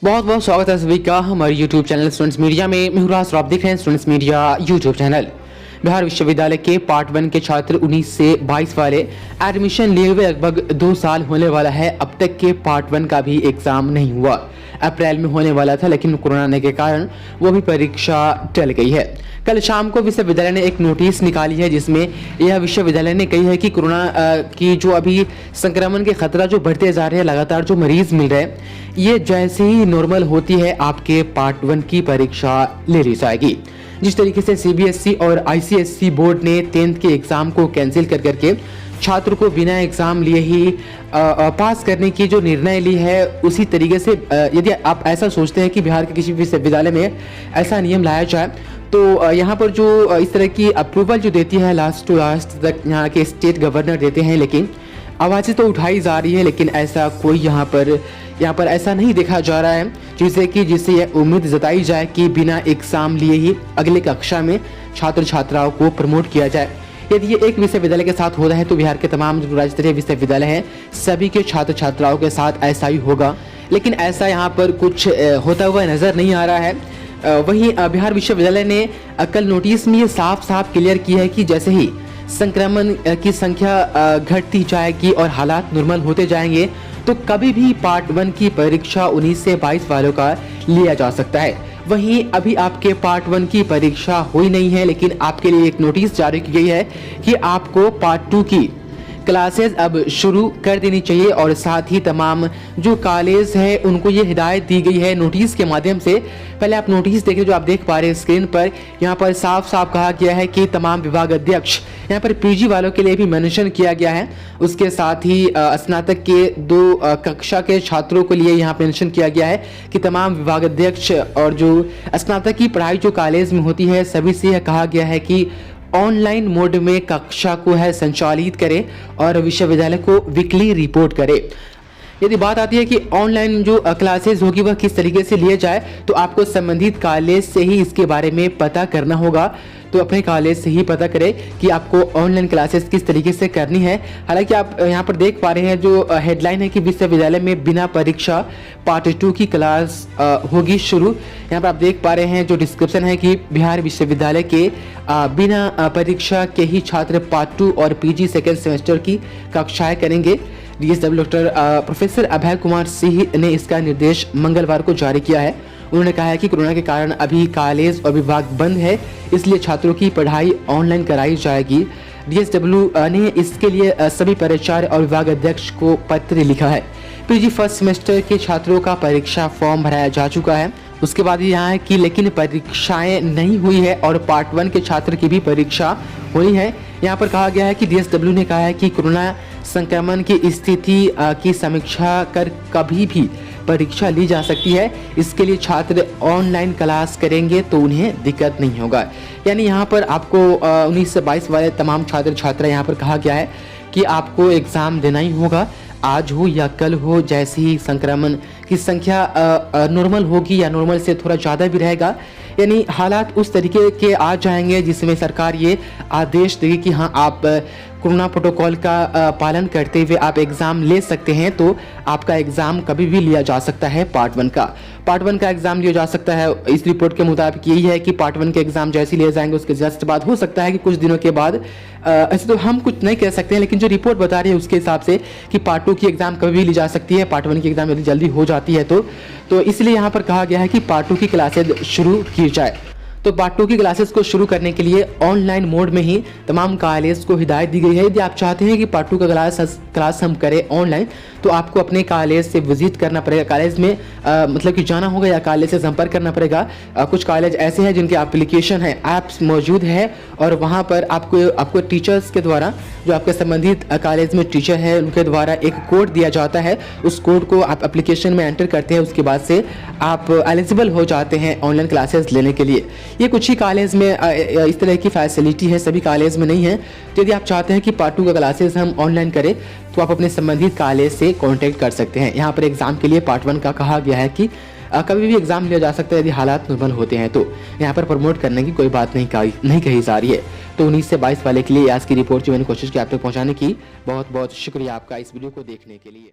बहुत बहुत स्वागत है सभी का हमारे YouTube चैनल स्टूडेंट्स मीडिया में। मैं राज, आप देख रहे हैं students media YouTube channel. Bihar विश्वविद्यालय के पार्ट 1 के छात्र 19 से 22 वाले एडमिशन लिए हुए लगभग 2 साल होने वाला है। अब तक के पार्ट 1 का भी एग्जाम नहीं हुआ। अप्रैल में होने वाला था, लेकिन कोरोना आने के कारण वो भी परीक्षा टल गई है। कल शाम को विश्वविद्यालय ने एक नोटिस निकाली है, जिसमें यह विश्वविद्यालय ने कही है कि कोरोना की जो अभी संक्रमण के खतरा जो बढ़ते जा रहे हैं, लगातार जो मरीज मिल रहे हैं, ये जैसे ही नॉर्मल होती है आपके पार्ट 1 की परीक्षा ले ली जाएगी। जिस तरीके से सीबीएसई और आईसीएसई बोर्ड ने 10th के एग्जाम को कैंसिल कर करके छात्र को बिना एग्जाम लिए ही पास करने की जो निर्णय ली है, उसी तरीके से यदि आप ऐसा सोचते हैं कि बिहार के किसी विश्वविद्यालय में ऐसा नियम लाया जाए, तो यहाँ पर जो इस तरह की अप्रूवल जो देती है लास्ट टू लास्ट तक यहाँ के स्टेट गवर्नर देते हैं, लेकिन आवाज़ें तो उठाई जा रही है, लेकिन ऐसा कोई यहाँ पर ऐसा नहीं देखा जा रहा है जिससे यह उम्मीद जताई जाए कि बिना एग्जाम लिए ही अगले कक्षा में छात्र छात्राओं को प्रमोट किया जाए। यदि ये एक विश्वविद्यालय के साथ हो रहा है, तो बिहार के तमाम जो राज्य स्तरीय विश्वविद्यालय हैं, सभी के छात्र छात्राओं के साथ ऐसा ही होगा। लेकिन ऐसा यहाँ पर कुछ होता हुआ नजर नहीं आ रहा है। वहीं बिहार विश्वविद्यालय ने कल नोटिस में ये साफ साफ क्लियर किया है कि जैसे ही संक्रमण की संख्या घटती जाएगी और हालात नॉर्मल होते जाएंगे, तो कभी भी पार्ट 1 की परीक्षा 19 से 22 वालों का लिया जा सकता है। वहीं अभी आपके पार्ट 1 की परीक्षा हुई नहीं है, लेकिन आपके लिए एक नोटिस जारी की गई है कि आपको पार्ट 2 की क्लासेस अब शुरू कर देनी चाहिए। और साथ ही तमाम जो कॉलेज है उनको ये हिदायत दी गई है नोटिस के माध्यम से। पहले आप नोटिस देखें जो आप देख पा रहे हैं स्क्रीन पर। यहाँ पर साफ साफ कहा गया है कि तमाम विभाग अध्यक्ष, यहाँ पर पीजी वालों के लिए भी मेंशन किया गया है। उसके साथ ही स्नातक के 2 कक्षा के छात्रों के लिए यहाँ मेंशन किया गया है कि तमाम विभाग अध्यक्ष और जो स्नातक की पढ़ाई जो कॉलेज में होती है, सभी से यह कहा गया है कि ऑनलाइन मोड में कक्षा को संचालित करें और विश्वविद्यालय को वीकली रिपोर्ट करें। यदि बात आती है कि ऑनलाइन जो क्लासेस होगी वह किस तरीके से लिए जाए, तो आपको संबंधित कॉलेज से ही इसके बारे में पता करना होगा। तो अपने कॉलेज से ही पता करें कि आपको ऑनलाइन क्लासेस किस तरीके से करनी है। हालांकि आप यहाँ पर देख पा रहे हैं जो हेडलाइन है कि विश्वविद्यालय में बिना परीक्षा पार्ट 2 की क्लास होगी शुरू। यहाँ पर आप देख पा रहे हैं जो डिस्क्रिप्शन है कि बिहार विश्वविद्यालय के बिना परीक्षा के ही छात्र पार्ट 2 और पीजी सेकेंड सेमेस्टर की कक्षाएं करेंगे। DSW doctor professor Abhay Kumar Singh ने इसका निर्देश मंगलवार को जारी किया है। उन्होंने कहा है कि कोरोना के कारण अभी कॉलेज और विभाग बंद है, इसलिए छात्रों की पढ़ाई ऑनलाइन कराई जाएगी। डीएसडब्ल्यू ने इसके लिए सभी प्राचार्य और विभाग अध्यक्ष को पत्र लिखा है। पीजी फर्स्ट सेमेस्टर के छात्रों का परीक्षा फॉर्म भराया जा चुका है। उसके बाद यहाँ है कि लेकिन परीक्षाएं नहीं हुई है और पार्ट 1 के छात्र की भी परीक्षा हुई है। यहाँ पर कहा गया है कि डीएसडब्ल्यू ने कहा है कि कोरोना संक्रमण की स्थिति की समीक्षा कर कभी भी परीक्षा ली जा सकती है। इसके लिए छात्र ऑनलाइन क्लास करेंगे तो उन्हें दिक्कत नहीं होगा। यानी यहाँ पर आपको 19 से 22 वाले तमाम छात्र छात्रा यहाँ पर कहा गया है कि आपको एग्ज़ाम देना ही होगा, आज हो या कल हो। जैसे ही संक्रमण की संख्या नॉर्मल होगी या नॉर्मल से थोड़ा ज़्यादा भी रहेगा, यानी हालात उस तरीके के आ जाएंगे जिसमें सरकार ये आदेश देगी कि हाँ, आप कोरोना प्रोटोकॉल का पालन करते हुए आप एग्ज़ाम ले सकते हैं, तो आपका एग्ज़ाम कभी भी लिया जा सकता है। पार्ट 1 का एग्ज़ाम लिया जा सकता है। इस रिपोर्ट के मुताबिक यही है कि पार्ट 1 के एग्ज़ाम जैसे लिए जाएंगे उसके जस्ट बाद हो सकता है कि कुछ दिनों के बाद, ऐसे तो हम कुछ नहीं कह सकते हैं, लेकिन जो रिपोर्ट बता रही है उसके हिसाब से कि पार्ट 2 की एग्ज़ाम कभी भी ली जा सकती है। पार्ट 1 की एग्ज़ाम यदि जल्दी हो जाती है तो इसलिए यहाँ पर कहा गया है कि पार्ट 2 की क्लासेज शुरू की जाए। तो पार्ट 2 की क्लासेस को शुरू करने के लिए ऑनलाइन मोड में ही तमाम कॉलेज को हिदायत दी गई है। यदि आप चाहते हैं कि पार्ट 2 का क्लास हम करें ऑनलाइन, तो आपको अपने कॉलेज से विजिट करना पड़ेगा। कॉलेज में मतलब कि जाना होगा या कॉलेज से संपर्क करना पड़ेगा। कुछ कॉलेज ऐसे हैं जिनके एप्लीकेशन है, ऐप्स मौजूद है, और वहाँ पर आपको टीचर्स के द्वारा, जो आपके संबंधित कॉलेज में टीचर है उनके द्वारा एक कोड दिया जाता है। उस कोड को आप एप्लीकेशन में एंटर करते हैं, उसके बाद से आप एलिजिबल हो जाते हैं ऑनलाइन क्लासेस लेने के लिए। ये कुछ ही कॉलेज में इस तरह की फैसिलिटी है, सभी कॉलेज में नहीं है। तो यदि आप चाहते हैं कि पार्ट 2 का क्लासेस हम ऑनलाइन करें, तो आप अपने संबंधित कॉलेज से कांटेक्ट कर सकते हैं। यहाँ पर एग्जाम के लिए पार्ट 1 का कहा गया है कि कभी भी एग्जाम लिया जा सकता है यदि हालात नॉर्मल होते हैं। तो यहाँ पर प्रमोट करने की कोई बात नहीं कही जा रही है। तो 19 से 22 वाले के लिए आज की रिपोर्ट जो मैंने कोशिश की आप तक पहुँचाने की, बहुत बहुत शुक्रिया आपका इस वीडियो को देखने के लिए।